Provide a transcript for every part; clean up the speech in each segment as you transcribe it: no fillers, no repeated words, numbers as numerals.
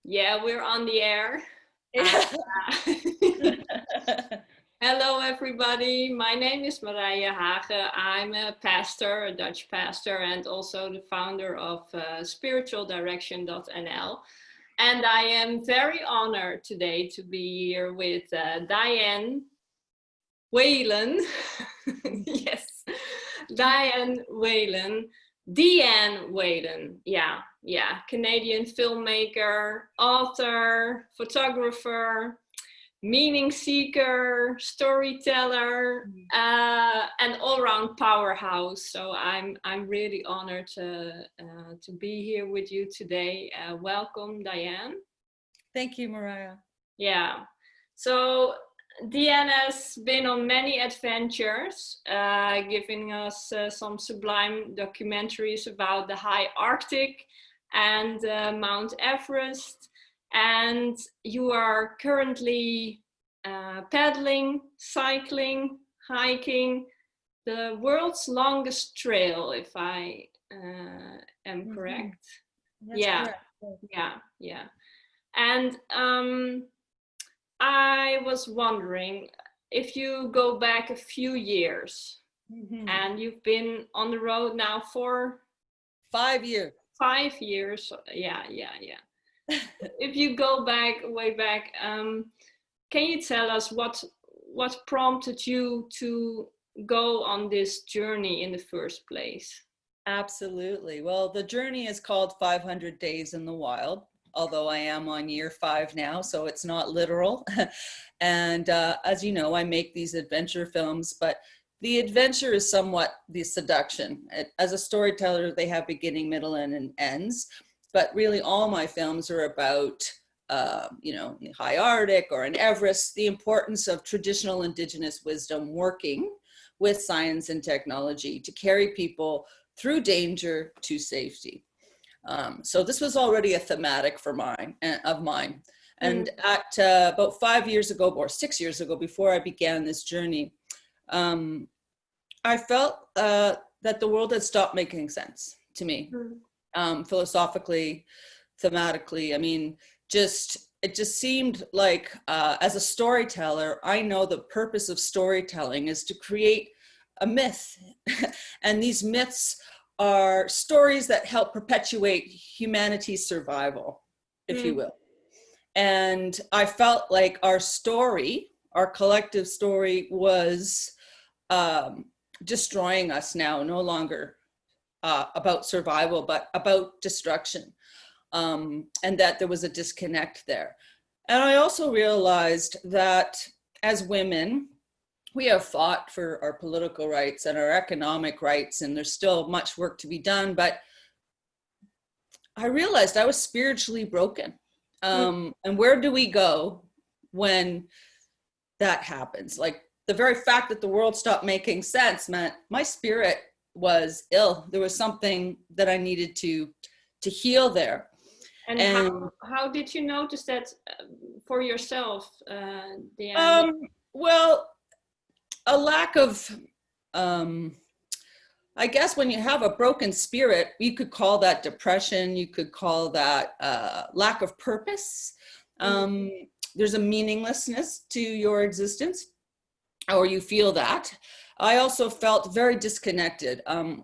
Yeah, we're on the air. Yeah. Hello, everybody. My name is Marije Hage. I'm a pastor, a Dutch pastor, and also the founder of direction.nl. And I am very honored today to be here with Dianne Whelan. Yes, Dianne Whelan. Dianne Whelan, yeah, Canadian filmmaker, author, photographer, meaning seeker, storyteller, and all-round powerhouse. So I'm really honored to be here with you today. Welcome, Dianne. Thank you, Marije. Yeah. So Dianne has been on many adventures, giving us some sublime documentaries about the high Arctic and Mount Everest. And you are currently paddling, cycling, hiking the world's longest trail, if I am correct. That's correct. Yeah. And I was wondering if you go back a few years, and you've been on the road now for 5 years. 5 years. Yeah. If you go back, way back, can you tell us what prompted you to go on this journey in the first place? Absolutely. Well, the journey is called 500 Days in the Wild, although I am on year 5 now, so it's not literal. And as you know, I make these adventure films, but the adventure is somewhat the seduction. As a storyteller, they have beginning, middle, and ends. But really, all my films are about, high Arctic or in Everest, the importance of traditional indigenous wisdom working with science and technology to carry people through danger to safety. So this was already a thematic of mine. And at about 5 years ago, or 6 years ago, before I began this journey, I felt that the world had stopped making sense to me. Philosophically, thematically. I mean, it just seemed like as a storyteller, I know the purpose of storytelling is to create a myth. And these myths are stories that help perpetuate humanity's survival, if you will. And I felt like our story, our collective story, was destroying us now, no longer about survival, but about destruction, and that there was a disconnect there. And I also realized that as women, we have fought for our political rights and our economic rights, and there's still much work to be done, but I realized I was spiritually broken. And where do we go when that happens? Like, the very fact that the world stopped making sense meant my spirit was ill. There was something that I needed to heal there. And how did you notice that for yourself, Dianne? Well, a lack of, I guess when you have a broken spirit, you could call that depression, you could call that lack of purpose. There's a meaninglessness to your existence, or you feel that. I also felt very disconnected.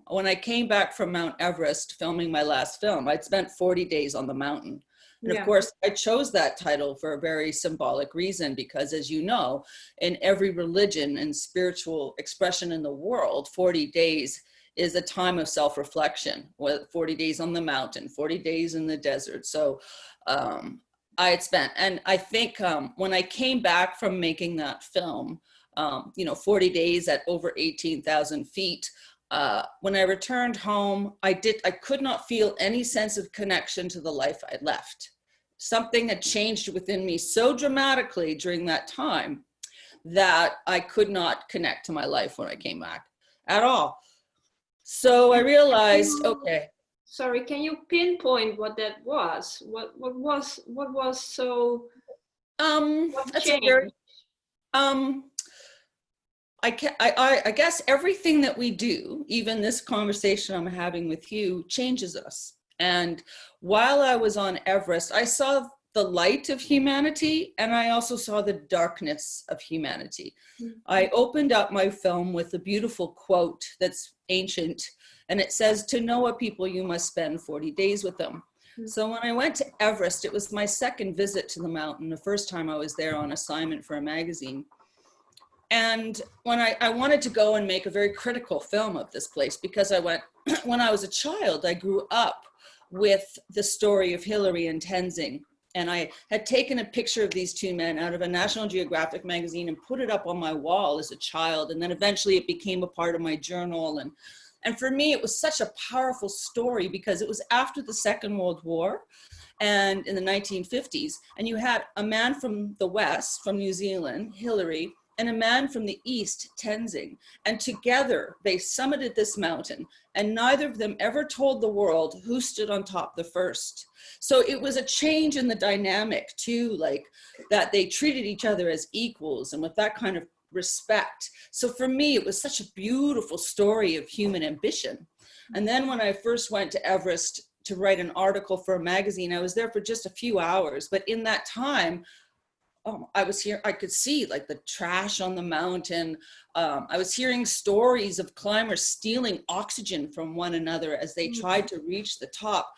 When I came back from Mount Everest filming my last film, I'd spent 40 days on the mountain. And of course, I chose that title for a very symbolic reason, because as you know, in every religion and spiritual expression in the world, 40 days is a time of self-reflection, 40 days on the mountain, 40 days in the desert. So I had spent, and I think when I came back from making that film, 40 days at over 18,000 feet, when I returned home, I could not feel any sense of connection to the life I left. Something had changed within me so dramatically during that time that I could not connect to my life when I came back at all. So I realized, okay. Sorry, can you pinpoint what that was? What was so? That's a very. I guess everything that we do, even this conversation I'm having with you, changes us. And while I was on Everest, I saw the light of humanity, and I also saw the darkness of humanity. I opened up my film with a beautiful quote that's ancient, and it says, "To know a people, you must spend 40 days with them." So when I went to Everest, it was my second visit to the mountain. The first time I was there on assignment for a magazine. And when I wanted to go and make a very critical film of this place, because when I was a child, I grew up with the story of Hillary and Tenzing. And I had taken a picture of these two men out of a National Geographic magazine and put it up on my wall as a child. And then eventually it became a part of my journal. And for me, it was such a powerful story because it was after the Second World War and in the 1950s. And you had a man from the West, from New Zealand, Hillary, and a man from the East, Tenzing. And together they summited this mountain, and neither of them ever told the world who stood on top the first. So it was a change in the dynamic too, like that they treated each other as equals and with that kind of respect. So for me, it was such a beautiful story of human ambition. And then when I first went to Everest to write an article for a magazine, I was there for just a few hours, but in that time, I was here, I could see like the trash on the mountain. I was hearing stories of climbers stealing oxygen from one another as they tried to reach the top.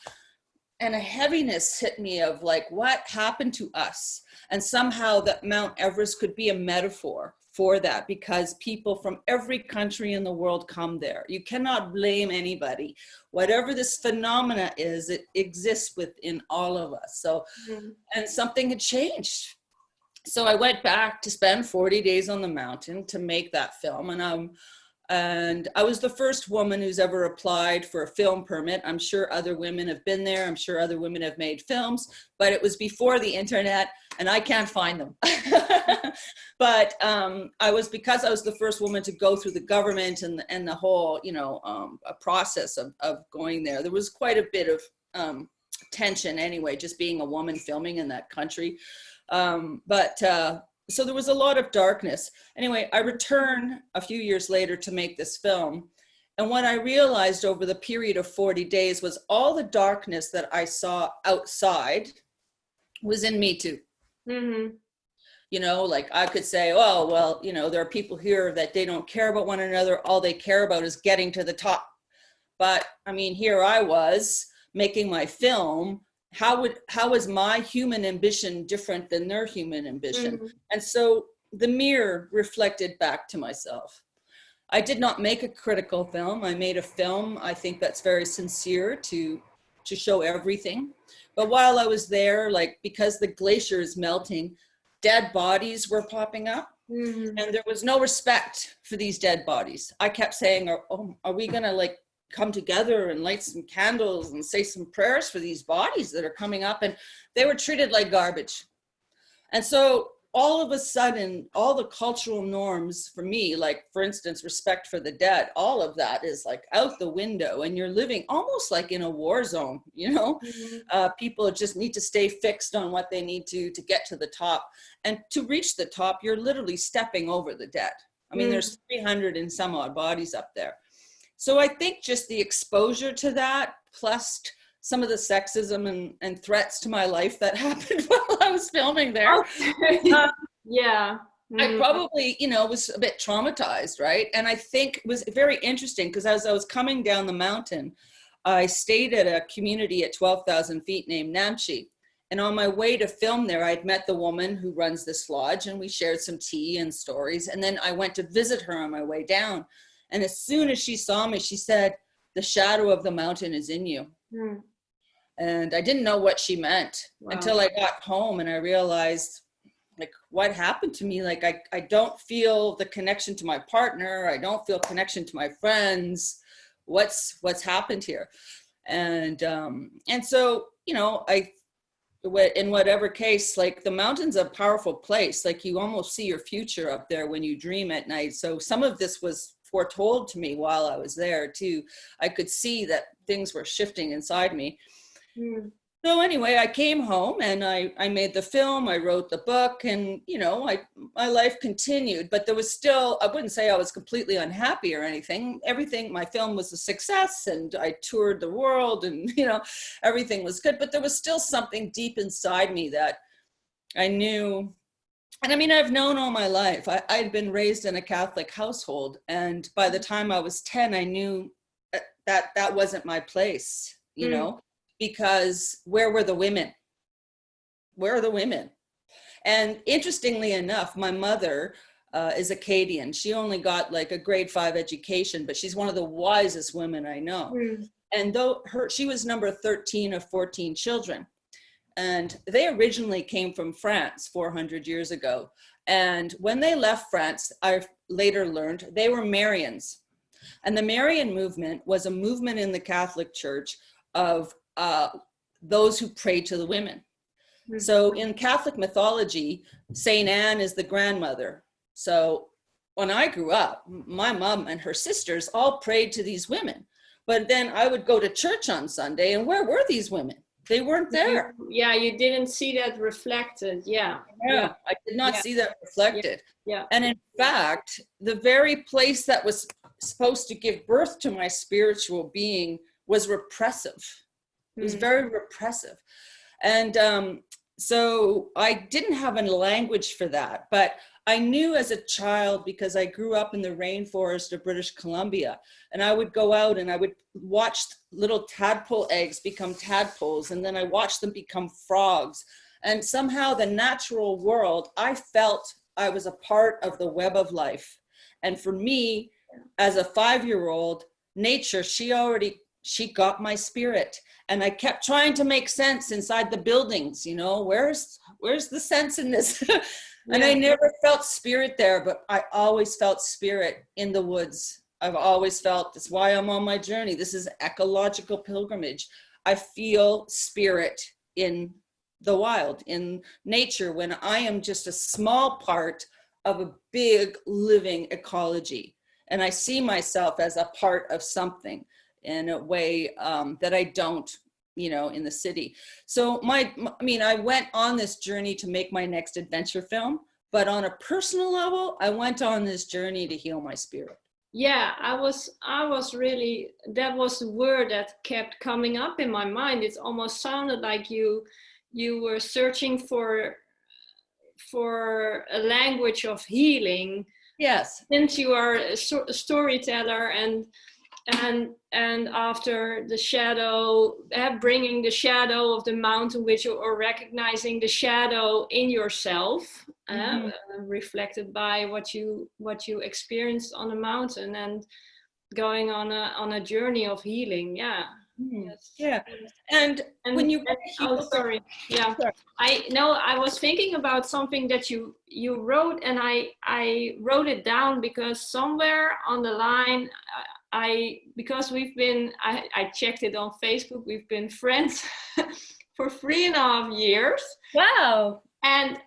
And a heaviness hit me of like, what happened to us? And somehow that Mount Everest could be a metaphor for that, because people from every country in the world come there. You cannot blame anybody. Whatever this phenomena is, it exists within all of us. So, and something had changed. So I went back to spend 40 days on the mountain to make that film. And I was the first woman who's ever applied for a film permit. I'm sure other women have been there. I'm sure other women have made films, but it was before the internet and I can't find them. But because I was the first woman to go through the government and the whole, a process of going there. There was quite a bit of tension anyway, just being a woman filming in that country. So there was a lot of darkness. Anyway, I returned a few years later to make this film. And what I realized over the period of 40 days was all the darkness that I saw outside was in me too. Mm-hmm. Like I could say, oh, well, there are people here that they don't care about one another. All they care about is getting to the top. But I mean, here I was making my film. How is my human ambition different than their human ambition? Mm-hmm. And so the mirror reflected back to myself. I did not make a critical film. I made a film, I think that's very sincere to show everything. But while I was there, like, because the glacier is melting, dead bodies were popping up. Mm-hmm. And there was no respect for these dead bodies. I kept saying, are we gonna like come together and light some candles and say some prayers for these bodies that are coming up? And they were treated like garbage. And so all of a sudden, all the cultural norms for me, like for instance, respect for the dead, all of that is like out the window, and you're living almost like in a war zone, Mm-hmm. People just need to stay fixed on what they need to get to the top. And to reach the top, you're literally stepping over the dead. I mean, There's 300 and some odd bodies up there. So I think just the exposure to that, plus some of the sexism and threats to my life that happened while I was filming there. Yeah. I probably, was a bit traumatized, right? And I think it was very interesting because as I was coming down the mountain, I stayed at a community at 12,000 feet named Namche. And on my way to film there, I'd met the woman who runs this lodge, and we shared some tea and stories. And then I went to visit her on my way down. And as soon as she saw me, she said, "The shadow of the mountain is in you." Mm. And I didn't know what she meant until I got home and I realized, like, what happened to me? Like, I don't feel the connection to my partner. I don't feel connection to my friends. What's happened here? And so, in whatever case, like, the mountain's a powerful place. Like, you almost see your future up there when you dream at night. So some of this was foretold to me while I was there too. I could see that things were shifting inside me. Mm. So anyway, I came home and I made the film, I wrote the book, and my life continued, but there was still, I wouldn't say I was completely unhappy or anything. Everything, my film was a success and I toured the world and, everything was good, but there was still something deep inside me that I knew. And I mean, I've known all my life. I'd been raised in a Catholic household. And by the time I was 10, I knew that wasn't my place, because where were the women? Where are the women? And interestingly enough, my mother is Acadian. She only got like a grade 5 education, but she's one of the wisest women I know. And though she was number 13 of 14 children. And they originally came from France 400 years ago. And when they left France, I later learned they were Marians. And the Marian movement was a movement in the Catholic Church of those who prayed to the women. So in Catholic mythology, Saint Anne is the grandmother. So when I grew up, my mom and her sisters all prayed to these women. But then I would go to church on Sunday, and where were these women? They weren't there. Yeah, you didn't see that reflected. Yeah, I did not see that reflected. Yeah. And in fact, the very place that was supposed to give birth to my spiritual being was repressive. It was very repressive. And so I didn't have a language for that, but I knew as a child, because I grew up in the rainforest of British Columbia, and I would go out and I would watch little tadpole eggs become tadpoles, and then I watched them become frogs. And somehow the natural world, I felt I was a part of the web of life. And for me, as a 5-year-old, nature, she got my spirit. And I kept trying to make sense inside the buildings, where's the sense in this? And I never felt spirit there, but I always felt spirit in the woods. I've always felt, that's why I'm on my journey. This is ecological pilgrimage. I feel spirit in the wild, in nature, when I am just a small part of a big living ecology. And I see myself as a part of something in a way that I don't, in the city. So I went on this journey to make my next adventure film, but on a personal level, I went on this journey to heal my spirit. Yeah, I was really, that was the word that kept coming up in my mind. It almost sounded like you were searching for a language of healing. Yes. Since you are a storyteller and after the shadow, bringing the shadow of the mountain with you, or recognizing the shadow in yourself, reflected by what you experienced on the mountain, and going on a journey of healing. And when you sorry. I was thinking about something that you wrote, and I wrote it down because somewhere on the line, because I checked it on Facebook, we've been friends for 3.5 years. Wow. And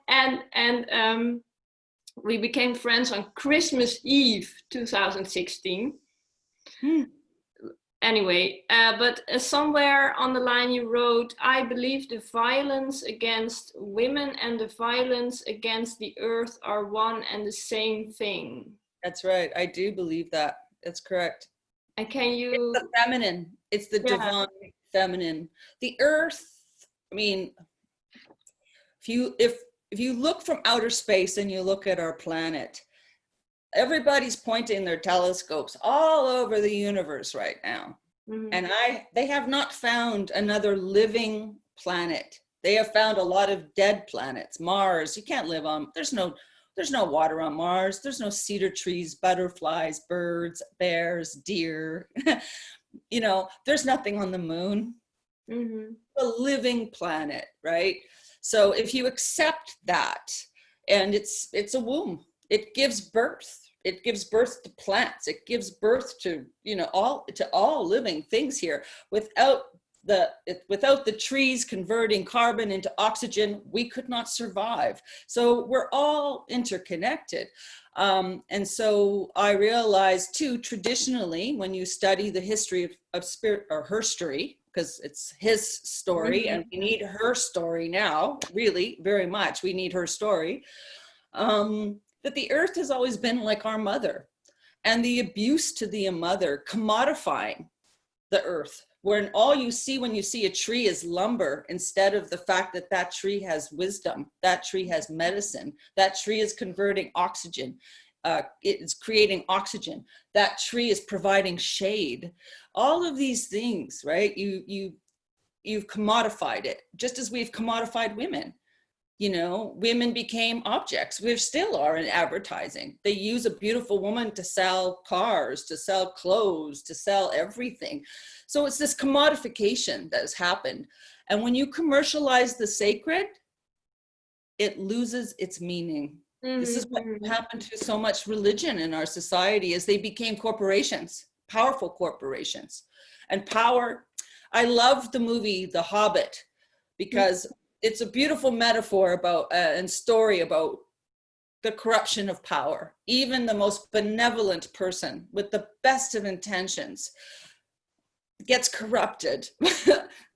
we became friends on Christmas Eve 2016. Anyway, but somewhere on the line you wrote, I believe the violence against women and the violence against the earth are one and the same thing. That's right. I do believe that. That's correct. And can you... It's the feminine. It's the divine feminine. The earth, if you look from outer space and you look at our planet, everybody's pointing their telescopes all over the universe right now. And they have not found another living planet. They have found a lot of dead planets. Mars, you can't live on, there's no water on Mars. There's no cedar trees, butterflies, birds, bears, deer. There's nothing on the moon. A living planet, right? So if you accept that, and it's a womb, it gives birth. It gives birth to plants. It gives birth to, all living things here. Without the trees converting carbon into oxygen, we could not survive. So we're all interconnected. And so I realized too, traditionally, when you study the history of spirit, or herstory, because it's his story and we need her story now, really, very much. We need her story. That the earth has always been like our mother, and the abuse to the mother, commodifying the earth, where all you see when you see a tree is lumber, instead of the fact that that tree has wisdom, that tree has medicine, that tree is converting oxygen, it is creating oxygen, that tree is providing shade. All of these things, right? You've commodified it, just as we've commodified women. You know, women became objects. We still are in advertising. They use a beautiful woman to sell cars, to sell clothes, to sell everything. So it's this commodification that has happened. And when you commercialize the sacred, it loses its meaning. This is what happened to so much religion in our society, is they became corporations, powerful corporations. And power, I love the movie The Hobbit, because it's a beautiful metaphor about and story about the corruption of power. Even the most benevolent person with the best of intentions gets corrupted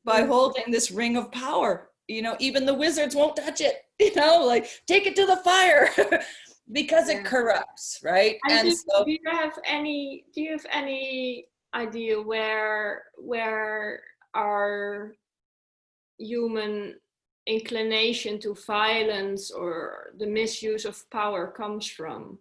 by holding this ring of power. You know, even the wizards won't touch it, you know, like take it to the fire because it corrupts, right? And so do you have any idea where our human inclination to violence or the misuse of power comes from?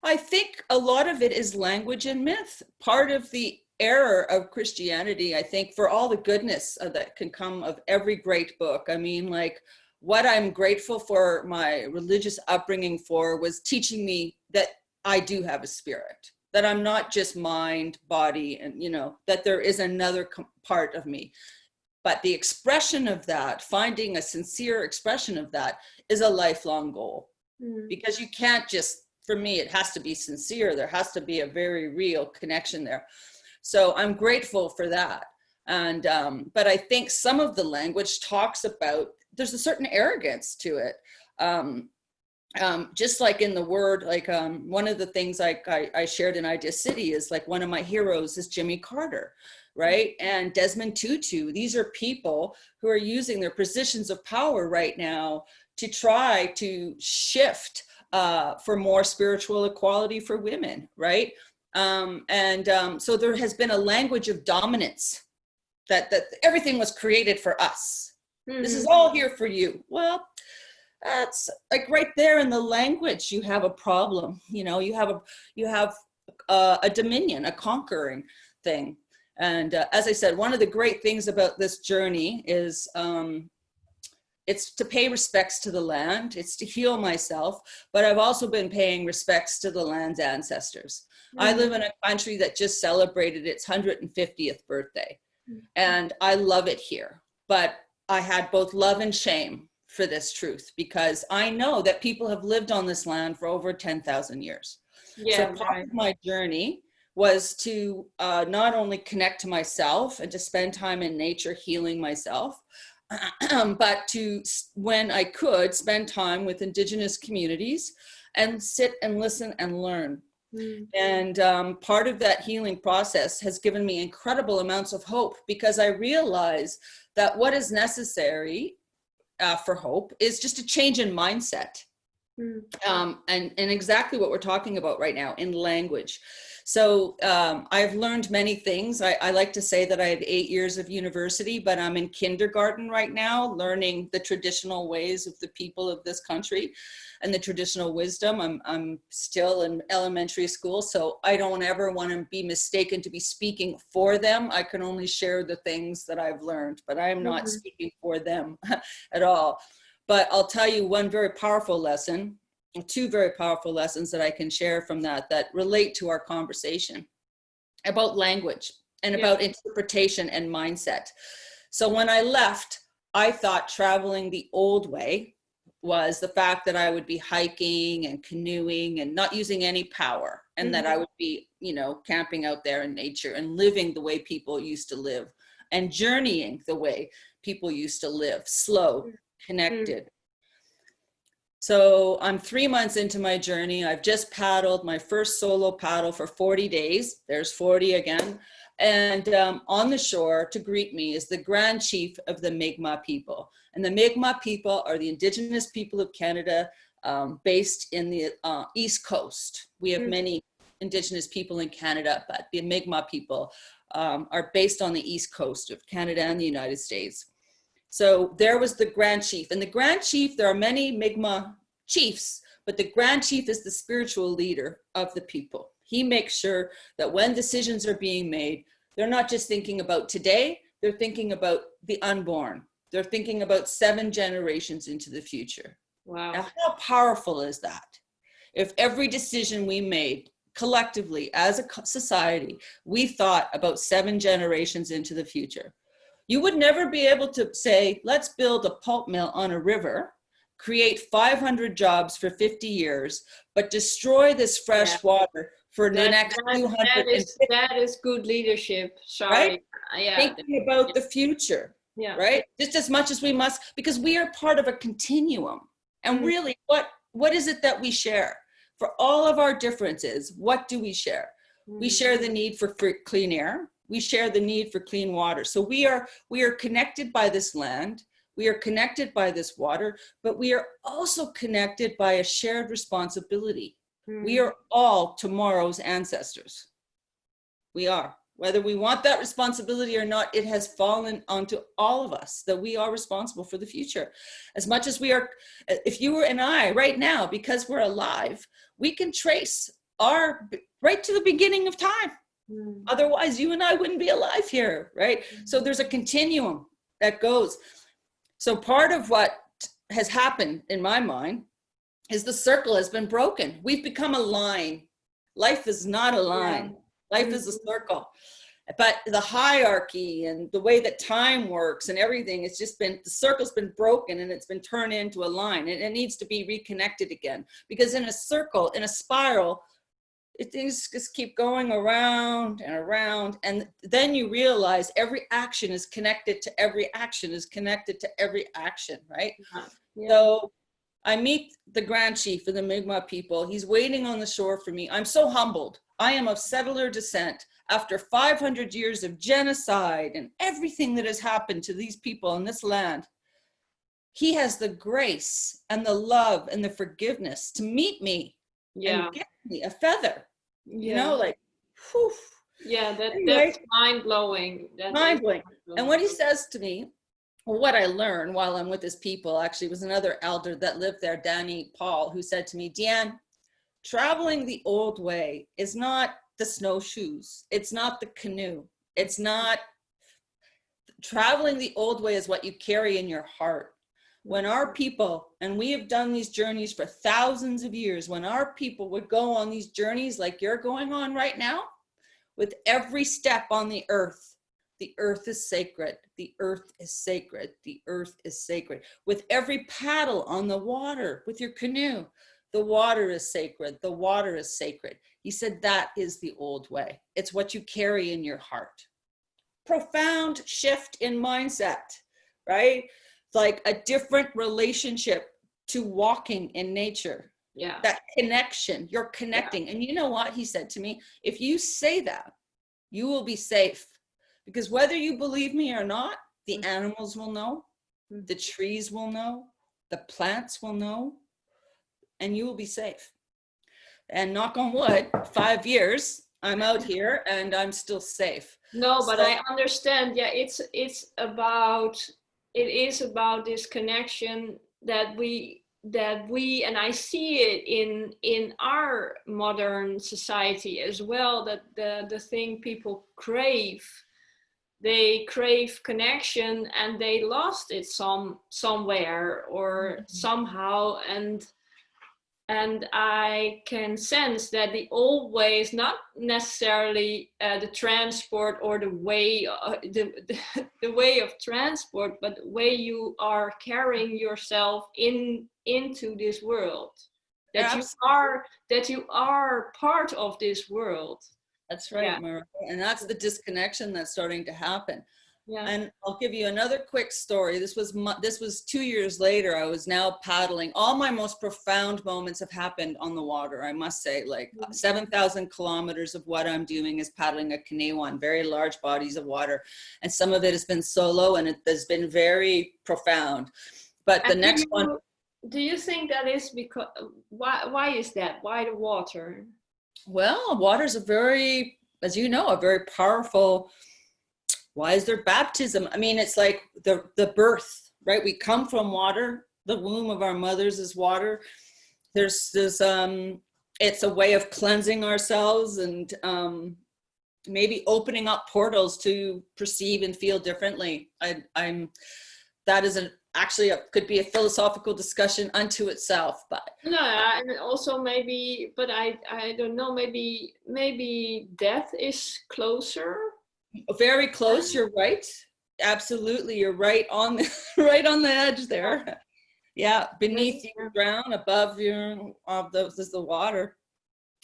I think a lot of it is language and myth. Part of the error of Christianity, I think, for all the goodness that can come of every great book. I mean, like, what I'm grateful for my religious upbringing for was teaching me that I do have a spirit, that I'm not just mind, body, and, you know, that there is another part of me. But the expression of that, finding a sincere expression of that, is a lifelong goal. Because you can't just, for me, it has to be sincere. There has to be a very real connection there. So I'm grateful for that. And, but I think some of the language talks about, there's a certain arrogance to it. Just like in the word, like one of the things I shared in Idea City is, like, one of my heroes is Jimmy Carter, right? And Desmond Tutu. These are people who are using their positions of power right now to try to shift for more spiritual equality for women, right? So there has been a language of dominance, that everything was created for us. This is all here for you. Well, that's like right there in the language, you have a problem. You know, you have a dominion, a conquering thing. And as I said, one of the great things about this journey is it's to pay respects to the land, it's to heal myself, but I've also been paying respects to the land's ancestors. I live in a country that just celebrated its 150th birthday, and I love it here. But I had both love and shame for this truth, because I know that people have lived on this land for over 10,000 years. So part of my journey was to not only connect to myself and to spend time in nature healing myself, but to, when I could, spend time with Indigenous communities and sit and listen and learn. And part of that healing process has given me incredible amounts of hope, because I realize that what is necessary for hope is just a change in mindset. And exactly what we're talking about right now in language. So I've learned many things. I like to say that I have 8 years of university, but I'm in kindergarten right now, learning the traditional ways of the people of this country and the traditional wisdom. I'm still in elementary school, so I don't ever want to be mistaken to be speaking for them. I can only share the things that I've learned, but I am not speaking for them at all. But I'll tell you one very powerful lesson, two very powerful lessons that I can share from that relate to our conversation about language and about interpretation and mindset. So when I left, I thought traveling the old way was the fact that I would be hiking and canoeing and not using any power, and that I would be, you know, camping out there in nature and living the way people used to live and journeying the way people used to live, slow, connected. So I'm 3 months into my journey. I've just paddled my first solo paddle for 40 days. There's 40 again. And on the shore to greet me is the Grand Chief of the Mi'kmaq people. And the Mi'kmaq people are the Indigenous people of Canada, based in the East Coast. We have many Indigenous people in Canada, but the Mi'kmaq people are based on the East Coast of Canada and the United States. So there was the Grand Chief. And the Grand Chief, there are many Mi'kmaq chiefs, but the Grand Chief is the spiritual leader of the people. He makes sure that when decisions are being made, they're not just thinking about today, they're thinking about the unborn. They're thinking about 7 generations into the future. Wow. Now, how powerful is that? If every decision we made collectively as a society, we thought about 7 generations into the future. You would never be able to say, let's build a pulp mill on a river, create 500 jobs for 50 years, but destroy this fresh water for the next 200. That is good leadership. Sorry. Right? Yeah. Thinking about the future, right? Just as much as we must, because we are part of a continuum. And really, what is it that we share? For all of our differences, what do we share? We share the need for clean air. We share the need for clean water. So we are connected by this land. We are connected by this water, but we are also connected by a shared responsibility. We are all tomorrow's ancestors. We are. Whether we want that responsibility or not, it has fallen onto all of us that we are responsible for the future. As much as we are, if you and I right now, because we're alive, we can trace right to the beginning of time. Otherwise, you and I wouldn't be alive here, right? So there's a continuum that goes. So part of what has happened in my mind is the circle has been broken. We've become a line. Life is not a line. Life is a circle. But the hierarchy and the way that time works and everything, it's just been, the circle's been broken and it's been turned into a line, and it needs to be reconnected again. Because in a circle, in a spiral, things just keep going around and around. And then you realize every action is connected to every action is connected to every action, right? So I meet the Grand Chief of the Mi'kmaq people. He's waiting on the shore for me. I'm so humbled. I am of settler descent. After 500 years of genocide and everything that has happened to these people in this land, he has the grace and the love and the forgiveness to meet me and give me a feather. You know, like, whew. That's mind-blowing. Mind-blowing. And what he says to me, well, what I learned while I'm with his people actually was another elder that lived there, Danny Paul, who said to me, Dianne, traveling the old way is not the snowshoes. It's not the canoe. It's not, traveling the old way is what you carry in your heart. When our people, and we have done these journeys for thousands of years, when our people would go on these journeys like you're going on right now, with every step on the earth is sacred. The earth is sacred. The earth is sacred. With every paddle on the water, with your canoe, the water is sacred. The water is sacred. He said that is the old way. It's what you carry in your heart. Profound shift in mindset, right? It's like a different relationship to walking in nature. Yeah. That connection, you're connecting. And you know what he said to me? If you say that, you will be safe. Because whether you believe me or not, the animals will know, the trees will know, the plants will know, and you will be safe. And knock on wood, 5 years, I'm out here and I'm still safe. No, but I understand. Yeah, it is about this connection that we, and I see it in our modern society as well, that the thing people crave, they crave connection and they lost it somewhere or somehow, and I can sense that the old way is not necessarily the transport or the way the way of transport, but the way you are carrying yourself into this world, that you are part of this world. That's right, Marije. And that's the disconnection that's starting to happen. Yeah. And I'll give you another quick story. This was 2 years later. I was now paddling. All my most profound moments have happened on the water, I must say. Like 7,000 kilometers of what I'm doing is paddling a canoe on very large bodies of water. And some of it has been solo, and it has been very profound. But the next one. Do you think that is because, why is that? Why the water? Well, water is a very, as you know, a very powerful. Why is there baptism? I mean, it's like the birth, right? We come from water. The womb of our mothers is water. It's a way of cleansing ourselves and maybe opening up portals to perceive and feel differently. That is could be a philosophical discussion unto itself, but. No, and also maybe, but I don't know, maybe death is closer. Very close, you're right. Absolutely, you're right on the right on the edge there. Yeah, beneath you drown, above you is the water.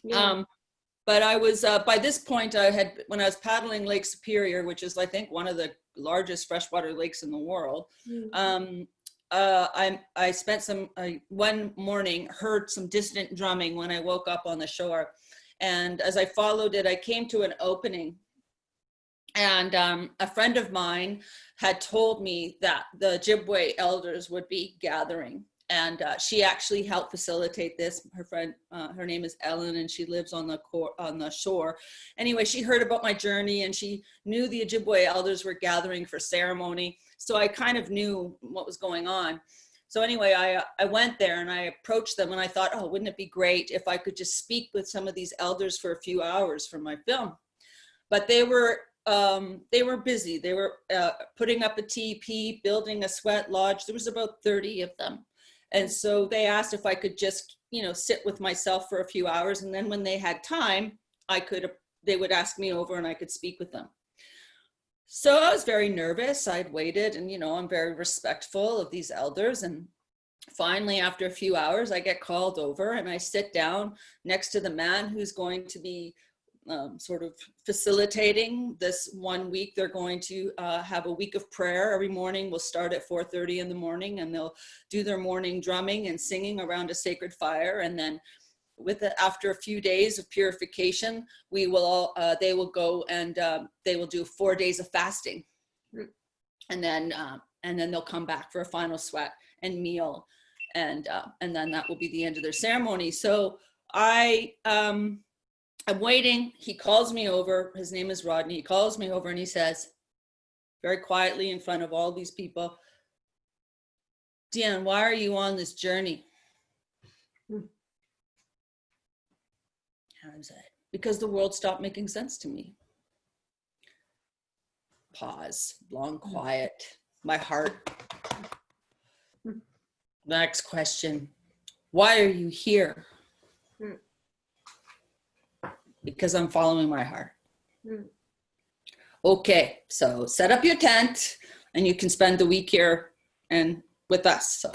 Yeah. But I was by this point when I was paddling Lake Superior, which is I think one of the largest freshwater lakes in the world. I spent one morning heard some distant drumming when I woke up on the shore, and as I followed it, I came to an opening. And a friend of mine had told me that the Ojibwe elders would be gathering, and she actually helped facilitate this. Her friend, her name is Ellen, and she lives on the shore. Anyway, she heard about my journey, and she knew the Ojibwe elders were gathering for ceremony. So I kind of knew what was going on. So anyway, I went there and I approached them, and I thought, oh, wouldn't it be great if I could just speak with some of these elders for a few hours for my film? But they were busy. They were putting up a teepee, building a sweat lodge. There was about 30 of them. And so they asked if I could just, sit with myself for a few hours. And then when they had time, they would ask me over and I could speak with them. So I was very nervous. I'd waited, and, I'm very respectful of these elders. And finally, after a few hours, I get called over and I sit down next to the man who's going to be sort of facilitating this 1 week. They're going to have a week of prayer every morning. We'll start at 4:30 in the morning, and they'll do their morning drumming and singing around a sacred fire. And then after a few days of purification, they will go and they will do 4 days of fasting. And then they'll come back for a final sweat and meal. And then that will be the end of their ceremony. So I'm waiting. He calls me over. His name is Rodney. He calls me over and he says, very quietly in front of all these people, Dianne, why are you on this journey? I said, because the world stopped making sense to me. Pause, long quiet, my heart. Next question, why are you here? Because I'm following my heart. Okay, so set up your tent and you can spend the week here and with us. So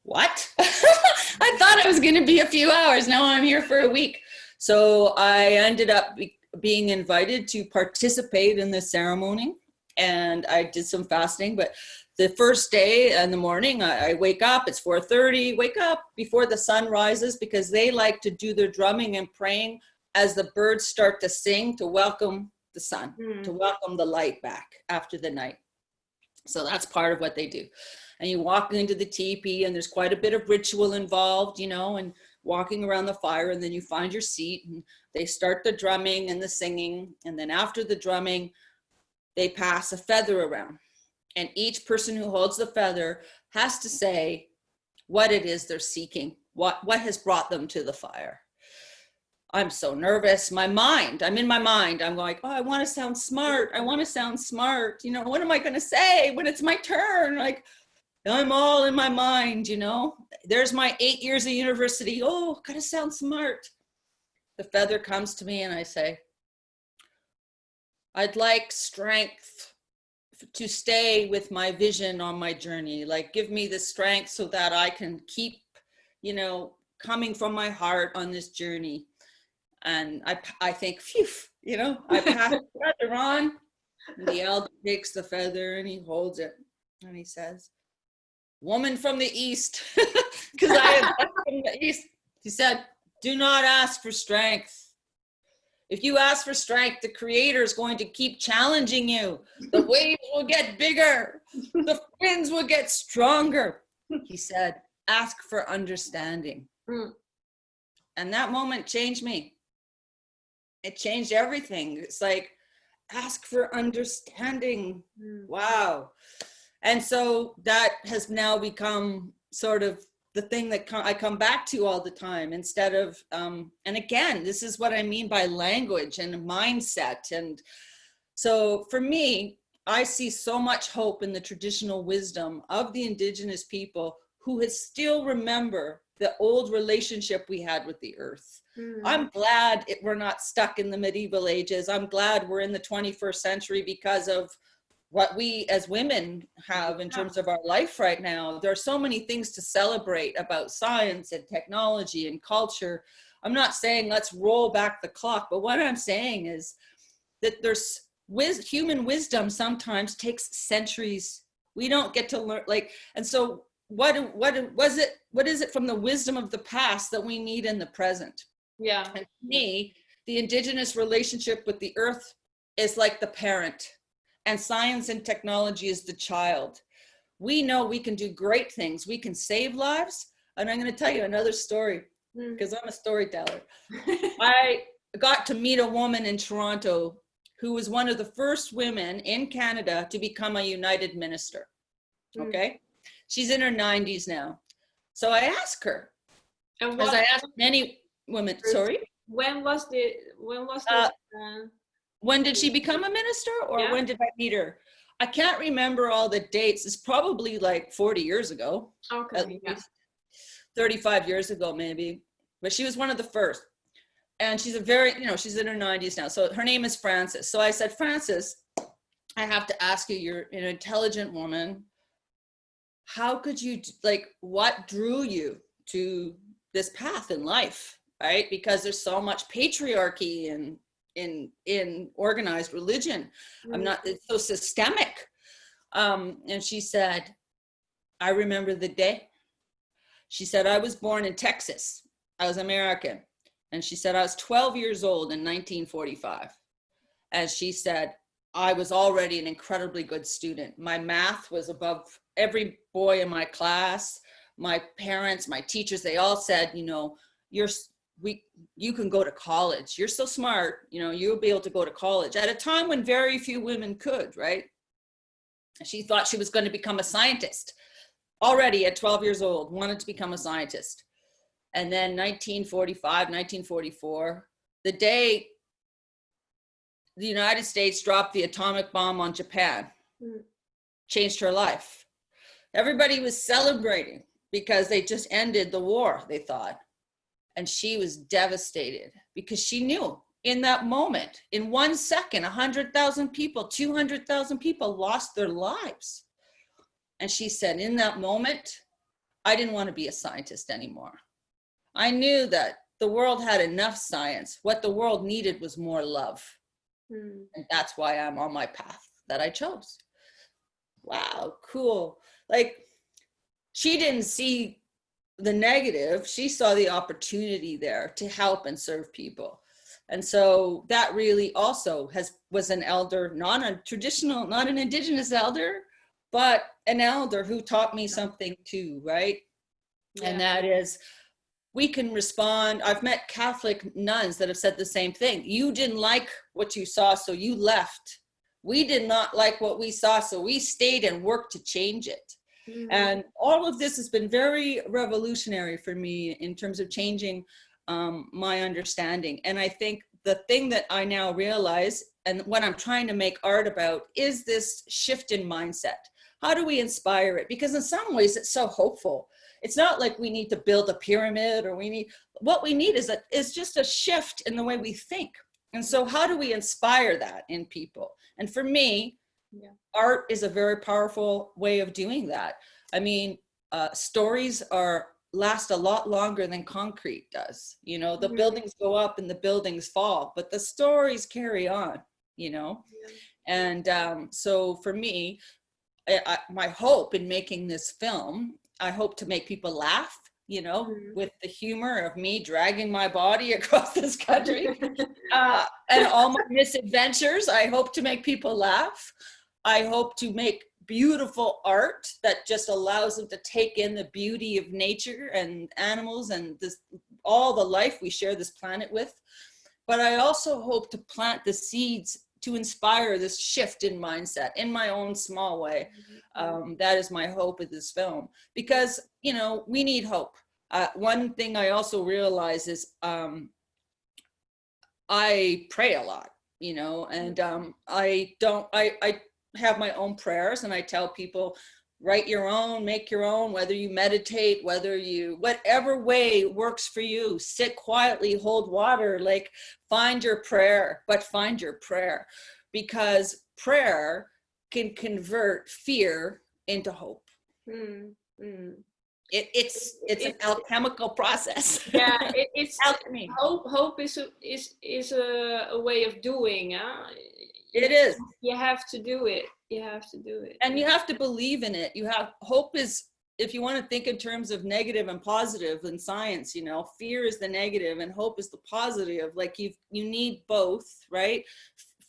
what? I thought it was going to be a few hours. Now I'm here for a week. So I ended up being invited to participate in the ceremony, and I did some fasting. But the first day in the morning, I wake up, it's 4:30, wake up before the sun rises, because they like to do their drumming and praying as the birds start to sing to welcome the sun, to welcome the light back after the night. So that's part of what they do. And you walk into the teepee, and there's quite a bit of ritual involved, and walking around the fire, and then you find your seat, and they start the drumming and the singing. And then after the drumming, they pass a feather around. And each person who holds the feather has to say what it is they're seeking, what has brought them to the fire. I'm so nervous. I'm in my mind. I'm like, oh, I want to sound smart. What am I going to say when it's my turn? Like, I'm all in my mind, There's my 8 years of university. Oh, gotta sound smart. The feather comes to me and I say, I'd like strength to stay with my vision on my journey. Like, give me the strength so that I can keep, coming from my heart on this journey. And I think, phew, I pass the feather on. And the elder takes the feather and he holds it and he says, "Woman from the East," because I am from the East. He said, "Do not ask for strength. If you ask for strength, the Creator is going to keep challenging you. The waves will get bigger. The winds will get stronger." He said, "Ask for understanding." And that moment changed me. It changed everything. It's like, ask for understanding. Wow. And so that has now become sort of the thing that I come back to all the time, instead of, and again, this is what I mean by language and mindset. And so for me, I see so much hope in the traditional wisdom of the Indigenous people who still remember the old relationship we had with the earth. I'm glad we're not stuck in the medieval ages. I'm glad we're in the 21st century because of what we as women have in terms of our life right now. There are so many things to celebrate about science and technology and culture. I'm not saying let's roll back the clock, but what I'm saying is that human wisdom sometimes takes centuries. We don't get to learn, and so what is it from the wisdom of the past that we need in the present? Yeah. And for me, the Indigenous relationship with the earth is like the parent, and science and technology is the child. We know we can do great things. We can save lives. And I'm going to tell you another story, because I'm a storyteller. I got to meet a woman in Toronto who was one of the first women in Canada to become a United Minister. Okay. She's in her 90s now. So I asked her, as I asked many women, sorry? When did she become a minister, or when did I meet her? I can't remember all the dates. It's probably like 40 years ago. Okay. At least 35 years ago, maybe. But she was one of the first. And she's she's in her 90s now. So her name is Frances. So I said, "Frances, I have to ask you, you're an intelligent woman. How could you, what drew you to this path in life, right? Because there's so much patriarchy in organized religion. It's so systemic." And she said, "I remember the day." She said, "I was born in Texas. I was American." And she said, "I was 12 years old in 1945. And she said, "I was already an incredibly good student. My math was above every boy in my class. My parents, my teachers, they all said, you can go to college. You're so smart, you'll be able to go to college," at a time when very few women could, right? She thought she was going to become a scientist. Already at 12 years old, wanted to become a scientist. And then 1945, 1944, the day the United States dropped the atomic bomb on Japan, changed her life. Everybody was celebrating because they just ended the war, they thought. And she was devastated because she knew in that moment, in 1 second, 100,000 people, 200,000 people lost their lives. And she said, in that moment, I didn't want to be a scientist anymore. I knew that the world had enough science. What the world needed was more love. And that's why I'm on my path that I chose. Wow, cool. She didn't see the negative. She saw the opportunity there to help and serve people. And so that really also was an elder, not an Indigenous elder, but an elder who taught me something too, right? Yeah. And that is, we can respond. I've met Catholic nuns that have said the same thing. You didn't like what you saw, so you left. We did not like what we saw, so we stayed and worked to change it. And all of this has been very revolutionary for me in terms of changing my understanding. And I think the thing that I now realize, and what I'm trying to make art about, is this shift in mindset. How do we inspire it? Because in some ways it's so hopeful. It's not like we need to build a pyramid, or what we need is just a shift in the way we think. And so how do we inspire that in people? And for me, art is a very powerful way of doing that. I mean, stories last a lot longer than concrete does. The buildings go up and the buildings fall, but the stories carry on, And so for me, my hope in making this film, I hope to make people laugh, you know, with the humor of me dragging my body across this country and all my misadventures. I hope to make people laugh. I hope to make beautiful art that just allows them to take in the beauty of nature and animals and this, all the life we share this planet with. But I also hope to plant the seeds to inspire this shift in mindset in my own small way. That is my hope with this film, because, you know, we need hope. One thing I also realize is I pray a lot, you know, and I have my own prayers, and I tell people, write your own, make your own, whether you meditate, whether you, whatever way works for you, sit quietly, hold water, like find your prayer, but find your prayer, because prayer can convert fear into hope. It's an alchemical process. Yeah, it's alchemy. Hope is a way of doing. It is. You have to do it. You have to do it. And you have to believe in it. You have, hope is, if you want to think in terms of negative and positive in science, you know, fear is the negative and hope is the positive. Like you need both, right?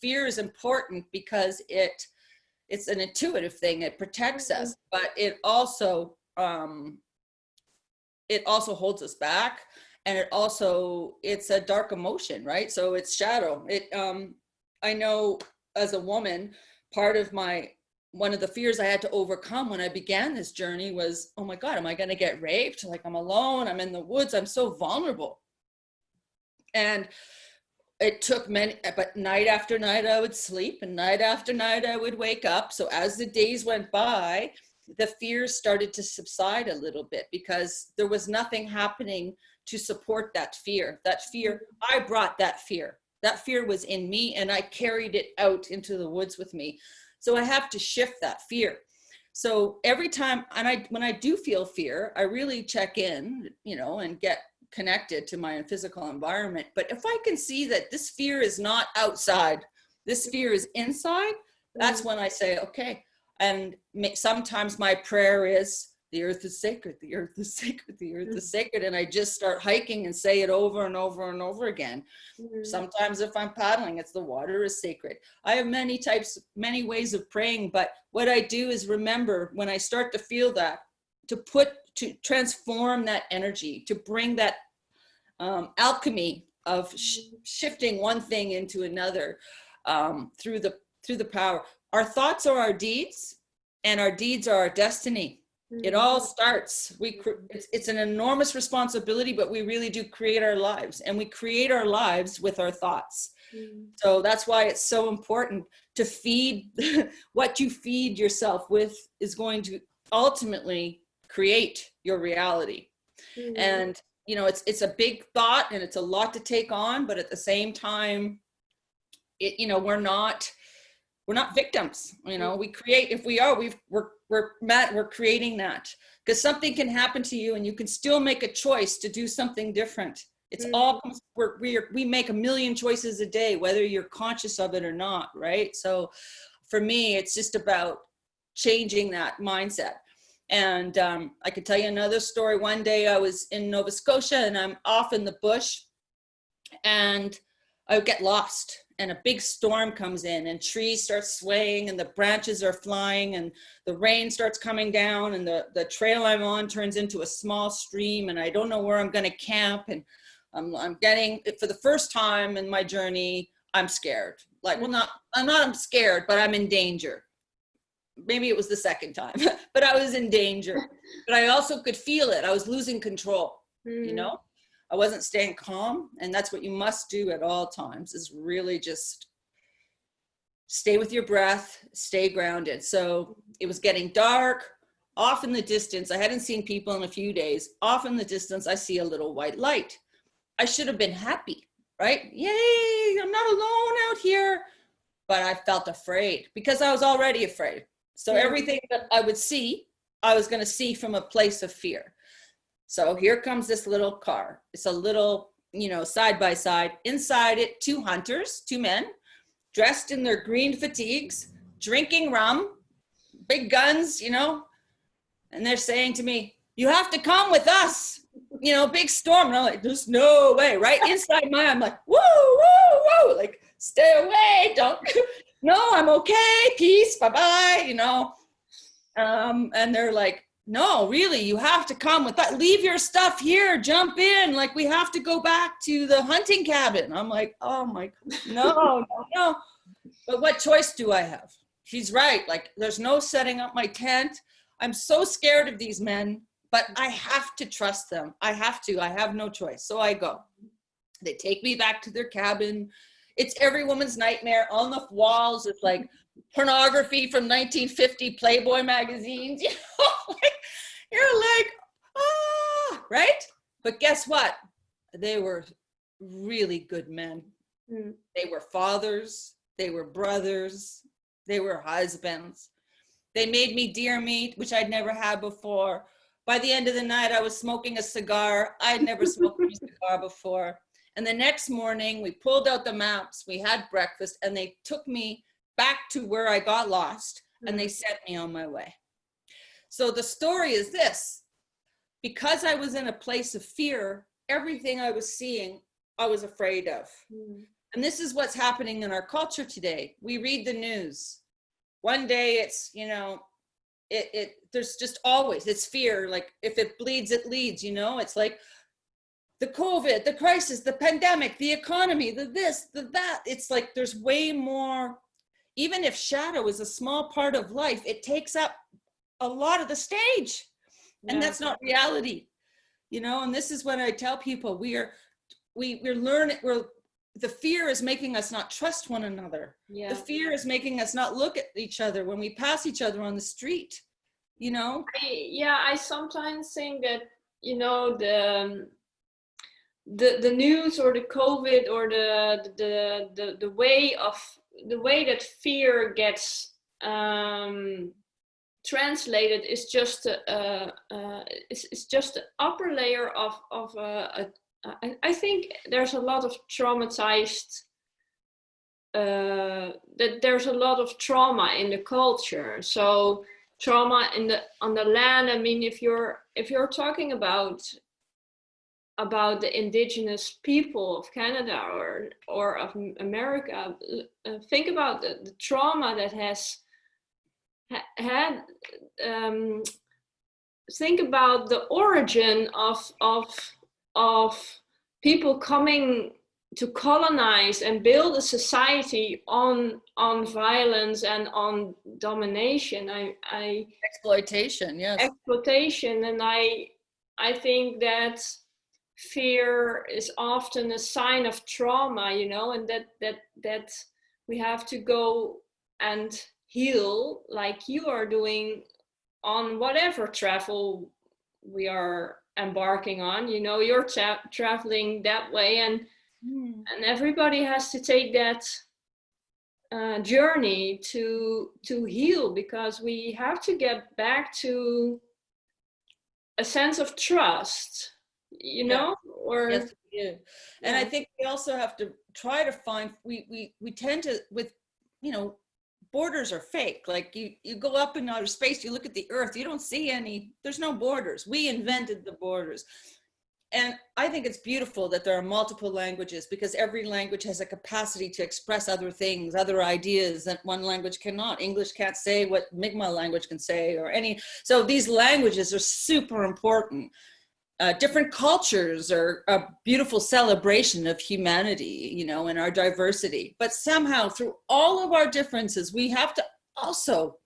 Fear is important because it's an intuitive thing. It protects us, but it also holds us back, and it's a dark emotion, right? So it's shadow. I know as a woman, part of one of the fears I had to overcome when I began this journey was, oh my God, am I going to get raped? Like, I'm alone, I'm in the woods, I'm so vulnerable. And it took but night after night I would sleep, and night after night I would wake up. So as the days went by, the fears started to subside a little bit, because there was nothing happening to support that fear. I brought that fear. That fear was in me, and I carried it out into the woods with me. So I have to shift that fear. So every time, when I do feel fear, I really check in, you know, and get connected to my physical environment. But if I can see that this fear is not outside, this fear is inside, that's when I say, okay. And sometimes my prayer is, the earth is sacred, the earth is sacred, the earth is sacred. And I just start hiking and say it over and over and over again. Sometimes if I'm paddling, it's the water is sacred. I have many ways of praying, but what I do is remember, when I start to feel that, to transform that energy, to bring that alchemy of shifting one thing into another through the power. Our thoughts are our deeds, and our deeds are our destiny. It all starts, it's an enormous responsibility, but we really do create our lives, and we create our lives with our thoughts. So that's why it's so important to feed, what you feed yourself with is going to ultimately create your reality. And, you know, it's a big thought, and it's a lot to take on, but at the same time, you know, we're not victims, you know. We create, if we are, we're creating that, because something can happen to you and you can still make a choice to do something different. It's all, we make a million choices a day, whether you're conscious of it or not, right? So for me, it's just about changing that mindset. And I could tell you another story. One day I was in Nova Scotia, and I'm off in the bush, and I would get lost, and a big storm comes in, and trees start swaying, and the branches are flying, and the rain starts coming down, and the trail I'm on turns into a small stream, and I don't know where I'm going to camp. And I'm getting, for the first time in my journey, I'm scared. Like, well, I'm scared, but I'm in danger. Maybe it was the second time, but I was in danger. But I also could feel it. I was losing control, you know? I wasn't staying calm, and that's what you must do at all times, is really just stay with your breath, stay grounded. So it was getting dark. Off in the distance, I hadn't seen people in a few days. Off in the distance, I see a little white light. I should have been happy, right? Yay, I'm not alone out here. But I felt afraid, because I was already afraid. So everything that I would see, I was going to see from a place of fear. So here comes this little car. It's a little, you know, side by side. Inside it, two men. dressed in their green fatigues, drinking rum, big guns, you know, and they're saying to me, you have to come with us, you know, big storm. And I'm like, there's no way, right? Inside my, I'm like, woo, woo, woo, like, stay away, don't, no, I'm okay, peace, bye-bye, you know. And they're like, no, really, you have to come with that. Leave your stuff here, jump in. Like, we have to go back to the hunting cabin. I'm like, oh my, no, no. But what choice do I have? She's right. Like, there's no setting up my tent. I'm so scared of these men, but I have to trust them. I have no choice. So I go. They take me back to their cabin. It's every woman's nightmare. On the walls, it's like pornography from 1950 Playboy magazines. You know, like, you're like, ah, right? But guess what? They were really good men. Mm. They were fathers. They were brothers. They were husbands. They made me deer meat, which I'd never had before. By the end of the night, I was smoking a cigar. I'd never smoked a cigar before. And the next morning, we pulled out the maps, we had breakfast, and they took me back to where I got lost, and they sent me on my way. So the story is this: because I was in a place of fear, everything I was seeing, I was afraid of. And this is what's happening in our culture today. We read the news. One day it's, you know, there's just always, it's fear. Like, if it bleeds, it leads, you know. It's like the COVID, the crisis, the pandemic, the economy, the this, the that. It's like there's way more. Even if shadow is a small part of life, it takes up a lot of the stage. And that's not reality, you know. And this is when I tell people we're learning, the fear is making us not trust one another. Yeah. The fear is making us not look at each other when we pass each other on the street, you know. I sometimes think that, you know, the news or the COVID or the way that fear gets translated is just it's just the upper layer of I think there's a lot of traumatized that there's a lot of trauma in the culture. So trauma on the land. I mean, if you're talking about the indigenous people of Canada or of America, think about the trauma that has had. Think about the origin of people coming to colonize and build a society on violence and on domination. Exploitation, yes. Exploitation, and I think that fear is often a sign of trauma, you know, and that we have to go and heal, like you are doing on whatever travel we are embarking on. You know, you're traveling that way, and everybody has to take that journey to heal, because we have to get back to a sense of trust, you know. Or yes, we do. And I think we also have to try to find, we tend to, with, you know, borders are fake. Like, you go up in outer space, you look at the earth, you don't see any, there's no borders. We invented the borders. And I think it's beautiful that there are multiple languages, because every language has a capacity to express other things, other ideas that one language cannot. English can't say what Mi'kmaq language can say, or any. So these languages are super important. Different cultures are a beautiful celebration of humanity, you know, and our diversity. But somehow, through all of our differences, we have to also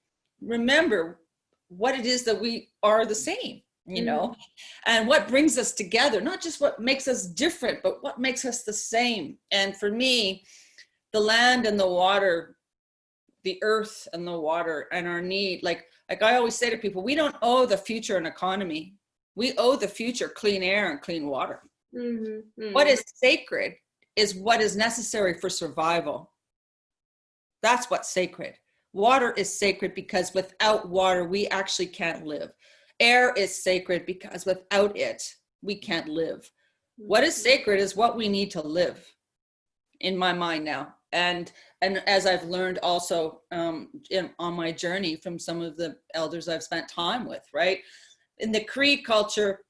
remember what it is that we are the same, you know, and what brings us together, not just what makes us different, but what makes us the same. And for me, the land and the water, the earth and the water, and our need, like I always say to people, we don't owe the future an economy. We owe the future clean air and clean water. What is sacred is what is necessary for survival. That's what's sacred. Water is sacred because without water, we actually can't live. Air is sacred because without it, we can't live. What is sacred is what we need to live, in my mind now. And as I've learned also on my journey from some of the elders I've spent time with, right? In the Cree culture,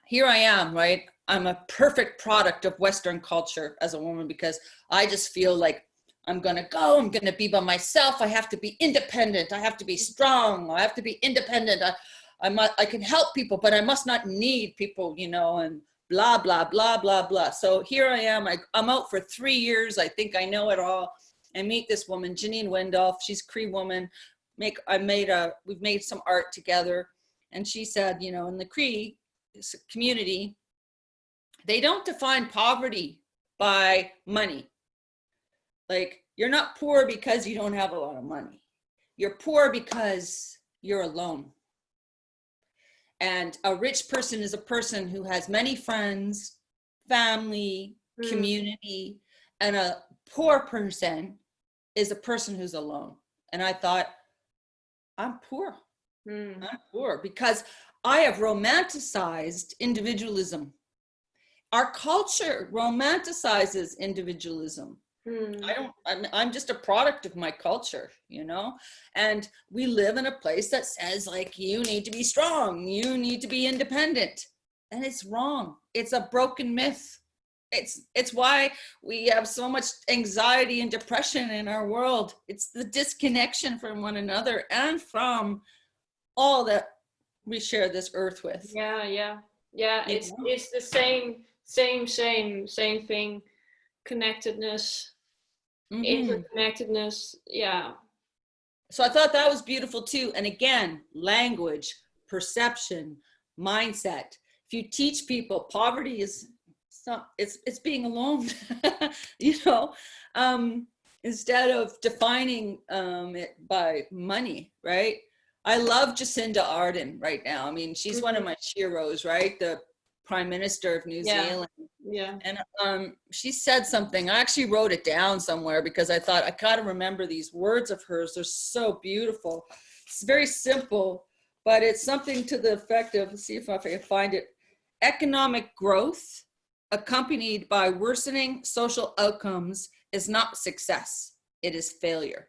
here I am, right? I'm a perfect product of Western culture as a woman, because I just feel like I'm going to be by myself. I have to be independent. I have to be strong. I have to be independent. I can help people, but I must not need people, and blah, blah, blah, blah, blah. So here I am. I'm out for 3 years. I think I know it all. I meet this woman, Janine Wendolf. She's a Cree woman. We've made some art together. And she said, in the Cree community, they don't define poverty by money. Like, you're not poor because you don't have a lot of money. You're poor because you're alone. And a rich person is a person who has many friends, family, community, and a poor person is a person who's alone. And I thought, I'm poor. I'm poor because I have romanticized individualism. Our culture romanticizes individualism. I'm just a product of my culture, and we live in a place that says, like, you need to be strong, you need to be independent. And it's wrong. It's a broken myth. It's why we have so much anxiety and depression in our world. It's the disconnection from one another and from all that we share this earth with. Yeah. It's the same thing. Connectedness, interconnectedness. Yeah. So I thought that was beautiful too. And again, language, perception, mindset. If you teach people, poverty is it's being alone, instead of defining it by money, right? I love Jacinda Ardern right now. I mean, she's one of my heroes, right? The Prime Minister of New Zealand. Yeah. And she said something. I actually wrote it down somewhere because I thought I gotta remember these words of hers. They're so beautiful. It's very simple, but it's something to the effect of, let's see if I can find it. Economic growth accompanied by worsening social outcomes is not success. It is failure.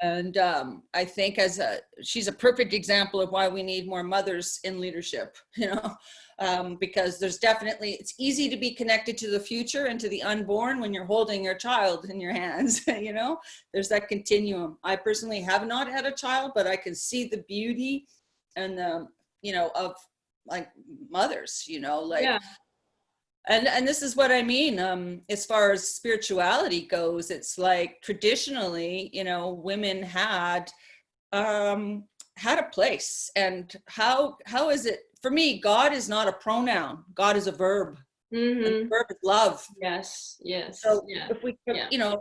And I think she's a perfect example of why we need more mothers in leadership, because it's easy to be connected to the future and to the unborn when you're holding your child in your hands, there's that continuum. I personally have not had a child, but I can see the beauty and of like mothers, And this is what I mean, as far as spirituality goes. It's like traditionally, women had a place. And how is it, for me, God is not a pronoun. God is a verb. And the verb is love. Yes. So if we,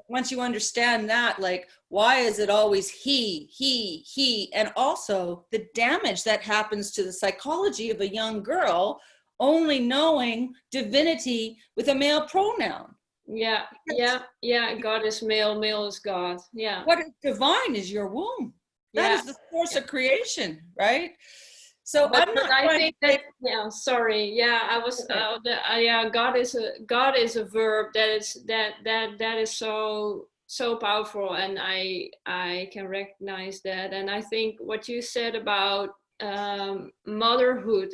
once you understand that, like, why is it always he, and also the damage that happens to the psychology of a young girl only knowing divinity with a male pronoun. Yeah. God is male, male is God. Yeah. What is divine is your womb. That is the source of creation, right? So I think that I was God is a verb that is so powerful, and I can recognize that. And I think what you said about motherhood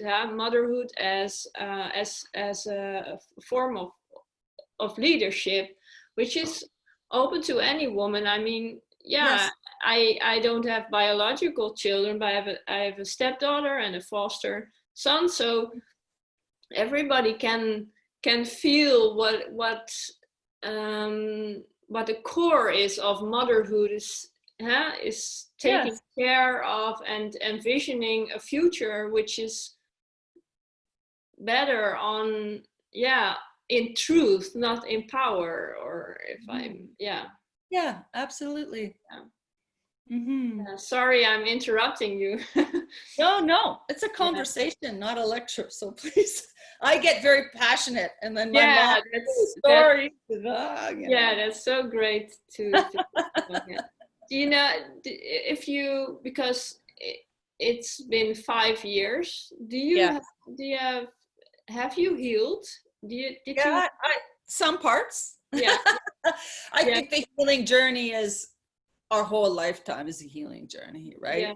as a form of leadership, which is open to any woman. I mean, Yes. I don't have biological children, but I have a stepdaughter and a foster son, so everybody can feel what the core is of motherhood is taking care of and envisioning a future which is better on in truth, not in power, or if I'm absolutely. Sorry, I'm interrupting you. No, it's a conversation, not a lecture, so please. I get very passionate, and then my mom stories. That's so great to do you know, because it's been 5 years, have you healed? Did you some parts. Yeah. I Yeah. think the healing journey is our whole lifetime is a healing journey, right?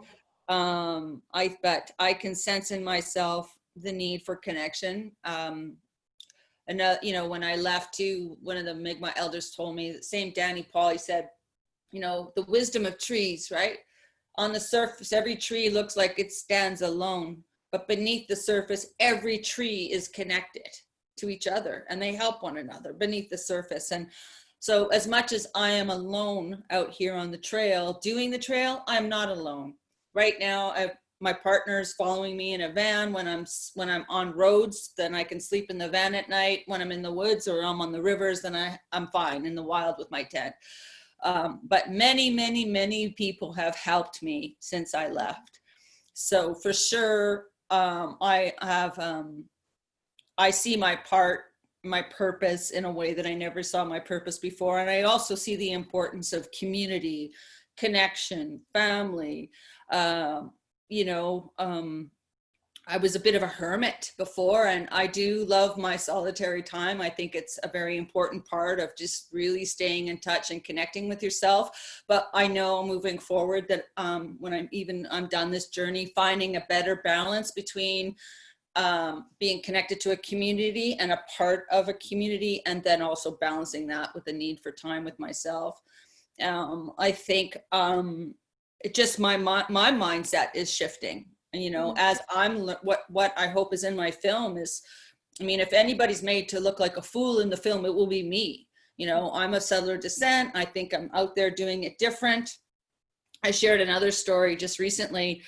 Yeah. But I can sense in myself the need for connection. And you know, when I left too, one of the Mi'kmaq elders told me, the same Danny Paul, he said, you know, the wisdom of trees, right? On the surface, every tree looks like it stands alone, but beneath the surface, every tree is connected to each other and they help one another beneath the surface. And so as much as I am alone out here on the trail, doing the trail, I'm not alone. Right now, my partner's following me in a van when I'm on roads, then I can sleep in the van at night. When I'm in the woods or I'm on the rivers, then I'm fine in the wild with my tent. But many, many, many people have helped me since I left. So for sure, I see my purpose in a way that I never saw my purpose before. And I also see the importance of community, connection, family. You know, I was a bit of a hermit before, and I do love my solitary time. I think it's a very important part of just really staying in touch and connecting with yourself. But I know moving forward that when I'm done this journey, finding a better balance between being connected to a community and a part of a community, and then also balancing that with the need for time with myself. I think it just my mindset is shifting. And, you know, as what I hope is in my film is, I mean, if anybody's made to look like a fool in the film, it will be me. You know, I'm of settler descent. I think I'm out there doing it different. I shared another story just recently.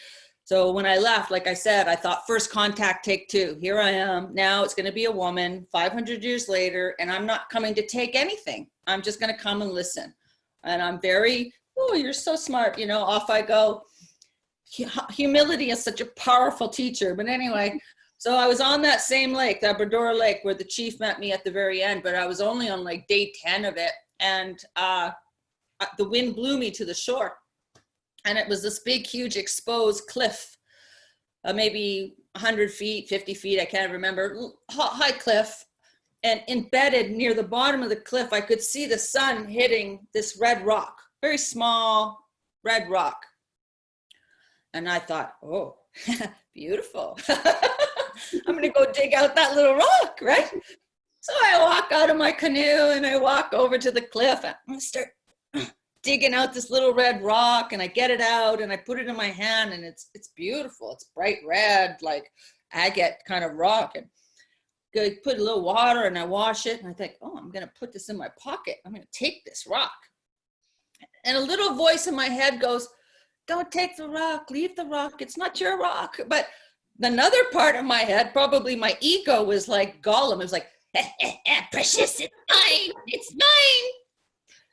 So when I left, like I said, I thought first contact, take two. Here I am. Now it's going to be a woman 500 years later, and I'm not coming to take anything. I'm just going to come and listen. And I'm very, oh, you're so smart. You know, off I go. Humility is such a powerful teacher. But anyway, so I was on that same lake, that Bradora Lake, where the chief met me at the very end, but I was only on like day 10 of it. And the wind blew me to the shore. And it was this big, huge exposed cliff, maybe 100 feet, 50 feet, I can't remember, high cliff. And embedded near the bottom of the cliff, I could see the sun hitting this red rock, very small red rock. And I thought, oh, beautiful. I'm gonna go dig out that little rock, right? So I walk out of my canoe and I walk over to the cliff and I start digging out this little red rock, and I get it out and I put it in my hand, and it's beautiful. It's bright red, like agate kind of rock. And I put a little water and I wash it, and I think, oh, I'm gonna put this in my pocket. I'm gonna take this rock. And a little voice in my head goes, don't take the rock, leave the rock, it's not your rock. But another part of my head, probably my ego, was like Gollum. It was like, precious, it's mine, it's mine.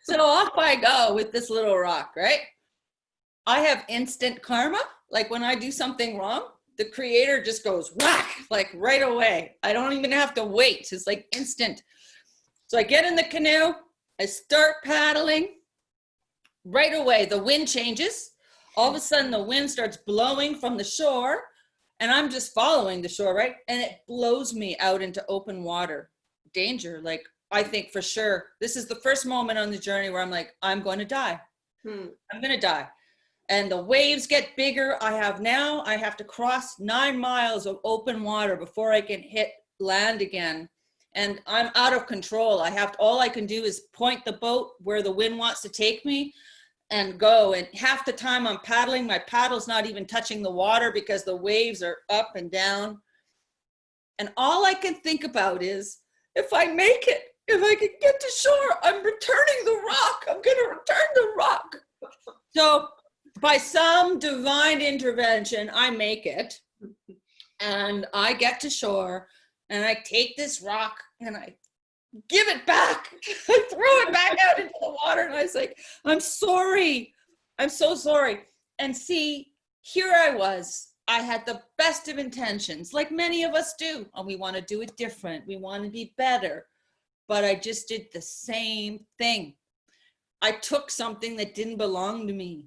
So off I go with this little rock, right? I have instant karma. Like when I do something wrong, the creator just goes whack, like right away. I don't even have to wait. It's like instant. So I get in the canoe, I start paddling. Right away, the wind changes. All of a sudden, the wind starts blowing from the shore, and I'm just following the shore, right? And it blows me out into open water. Danger, like, I think for sure, this is the first moment on the journey where I'm like, I'm going to die. I'm going to die. And the waves get bigger. I have to cross 9 miles of open water before I can hit land again. And I'm out of control. All I can do is point the boat where the wind wants to take me and go. And half the time I'm paddling, my paddle's not even touching the water because the waves are up and down. And all I can think about is, if I make it, if I can get to shore, I'm returning the rock. I'm going to return the rock. So by some divine intervention, I make it. And I get to shore, and I take this rock and I give it back. I throw it back out into the water, and I was like, I'm sorry. I'm so sorry. And see, here I was. I had the best of intentions, like many of us do. And we want to do it different. We want to be better. But I just did the same thing. I took something that didn't belong to me.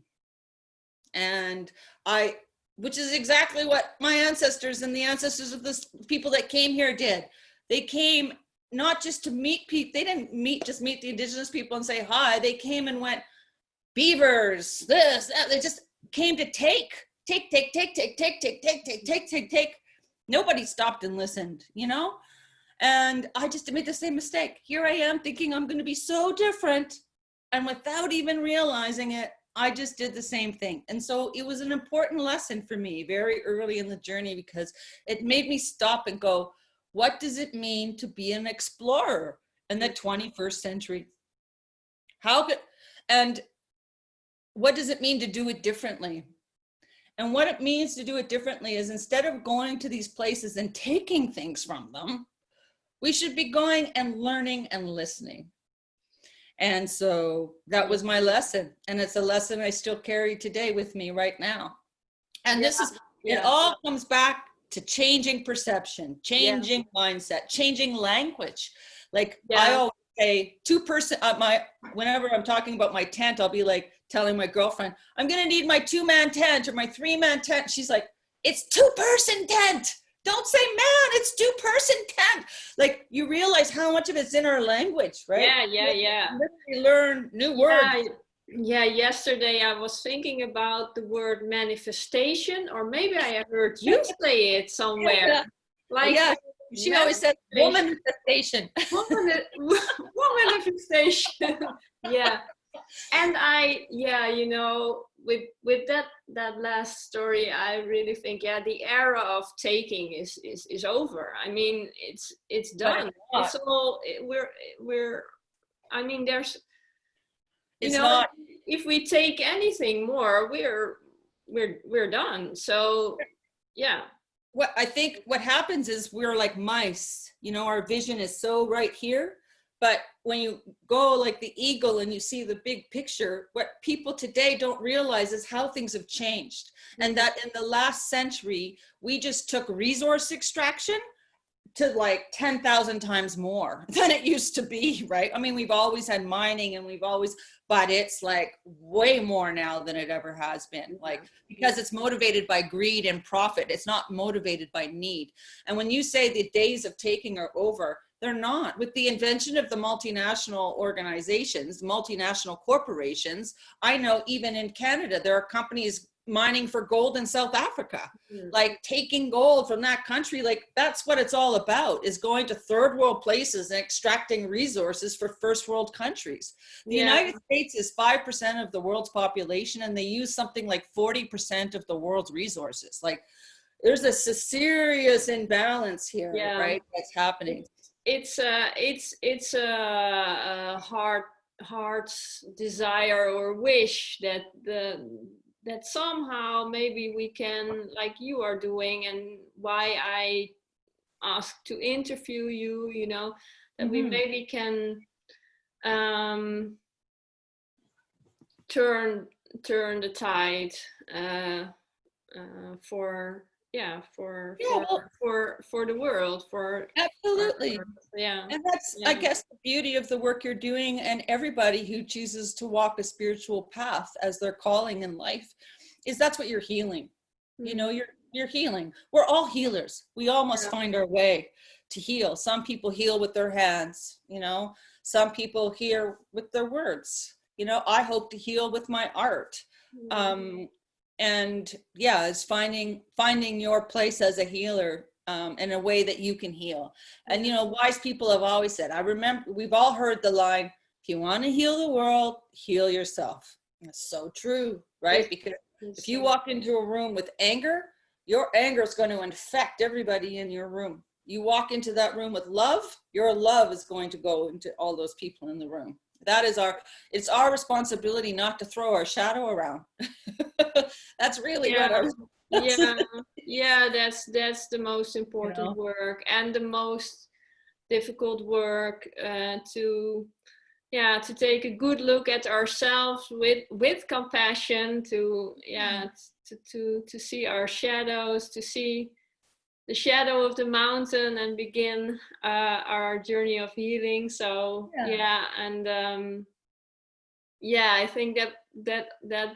And which is exactly what my ancestors and the ancestors of the people that came here did. They came not just to meet people. They didn't just meet the indigenous people and say hi. They came and went, beavers, this, that. They just came to take. Nobody stopped and listened, you know? And I just made the same mistake. Here I am thinking I'm going to be so different. And without even realizing it, I just did the same thing. And so it was an important lesson for me very early in the journey, because it made me stop and go, what does it mean to be an explorer in the 21st century? And what does it mean to do it differently? And what it means to do it differently is, instead of going to these places and taking things from them, we should be going and learning and listening. And so that was my lesson. And it's a lesson I still carry today with me right now. And this is, it all comes back to changing perception, changing mindset, changing language. Like I always say, whenever I'm talking about my tent, I'll be like telling my girlfriend, I'm going to need my 2-man tent or my 3-man tent. She's like, it's 2-person tent. Don't say man, it's 2-person tent. Like, you realize how much of it's in our language, right? Yeah. We learn new words. Yeah, yesterday I was thinking about the word manifestation, or maybe I heard you say it somewhere. Like, she always said womanifestation. Womanifestation. Yeah. And you know, with that last story, I really think, the era of taking is over. I mean, it's done. It's all we're. I mean, there's. It's not. If we take anything more, we're done. So, yeah. What I think what happens is we're like mice. You know, our vision is so right here. But when you go like the eagle and you see the big picture, what people today don't realize is how things have changed. And that in the last century, we just took resource extraction to like 10,000 times more than it used to be, right? I mean, we've always had mining and but it's like way more now than it ever has been. Like, because it's motivated by greed and profit. It's not motivated by need. And when you say the days of taking are over, they're not. With the invention of the multinational organizations, multinational corporations, I know even in Canada, there are companies mining for gold in South Africa, like taking gold from that country. Like, that's what it's all about, is going to third world places and extracting resources for first world countries. The United States is 5% of the world's population, and they use something like 40% of the world's resources. Like, there's a serious imbalance here, right? That's happening. It's a heart's desire or wish that somehow maybe we can, like you are doing, and why I asked to interview you, you know, that we maybe can turn the tide for the world, for absolutely. Yeah. And that's, I guess, the beauty of the work you're doing, and everybody who chooses to walk a spiritual path as their calling in life, is that's what you're healing. You know, you're healing. We're all healers. We all must find our way to heal. Some people heal with their hands, you know, some people heal with their words. You know, I hope to heal with my art. And it's finding your place as a healer in a way that you can heal. And, you know, wise people have always said, I remember, we've all heard the line, if you want to heal the world, heal yourself. That's so true, right? Because if you walk into a room with anger, your anger is going to infect everybody in your room. You walk into that room with love, your love is going to go into all those people in the room. That is it's our responsibility not to throw our shadow around. That's really what that's the most important work, and the most difficult work, to take a good look at ourselves with compassion, to see our shadows, to see the shadow of the mountain, and begin our journey of healing. So yeah, I think that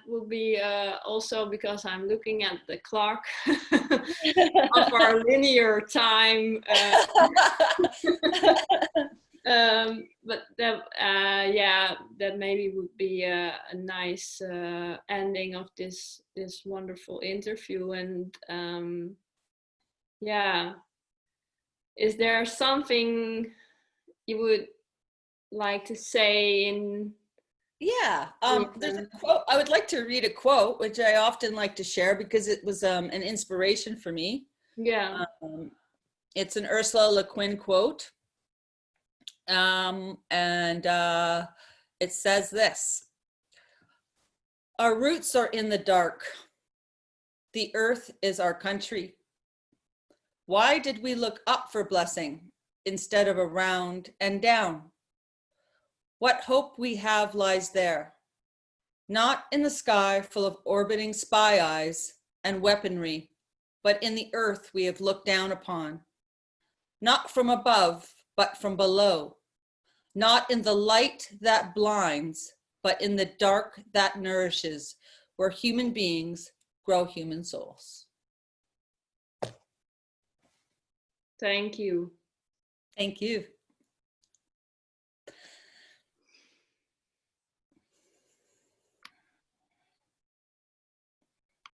will be also because I'm looking at the clock of our linear time. But that yeah, that maybe would be a nice ending of this wonderful interview. And yeah, is there something you would like to say in? Yeah, there's a quote. I would like to read a quote, which I often like to share because it was an inspiration for me. Yeah. It's an Ursula Le Guin quote. And it says this: "Our roots are in the dark. The earth is our country. Why did we look up for blessing instead of around and down? What hope we have lies there, not in the sky full of orbiting spy eyes and weaponry, but in the earth we have looked down upon, not from above, but from below, not in the light that blinds, but in the dark that nourishes, where human beings grow human souls." Thank you. Thank you.